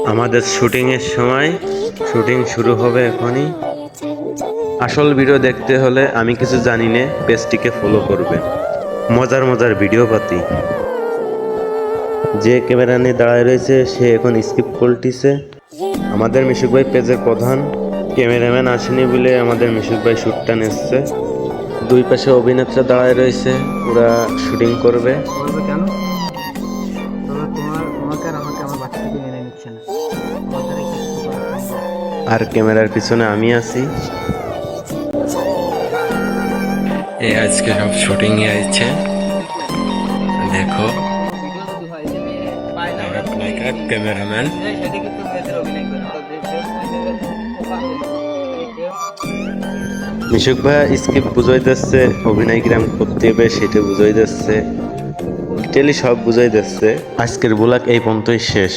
আমাদের শুটিং এর সময় শুটিং শুরু হবে এখনই। আসল ভিডিও দেখতে হলে আমি কিছু জানি না, পেজটিকে ফলো করবেন। মজার মজার ভিডিও পাতি। যে ক্যামেরা নিয়ে দাঁড়ায় রয়েছে সে এখন স্কিপ করতেছে। আমাদের মিশুক ভাই পেজের প্রধান, ক্যামেরাম্যান আসেনি বলে আমাদের মিশুক ভাই শ্যুটটা নিচ্ছে। দুই পাশে অভিনেতা দাঁড়ায় রয়েছে, ওরা শুটিং করবে। কেন তোমাকে আর আমাকে আমার বাচ্চাকে মেনে নিচ্ছে না? আর ক্যামেরার পিছনে আমি আছি। এই আজকে সব শুটিং এ আইছে, দেখো ক্যামেরাম্যান। মিশুক ভাই স্ক্রিপ্ট বুঝাই দিচ্ছে, অভিনয় কিরাম করতে হবে সেটা বুঝাই দিচ্ছে, ডিটেইলি সব বুঝাই দিচ্ছে। আজকের ব্লগ এই পর্যন্তই শেষ।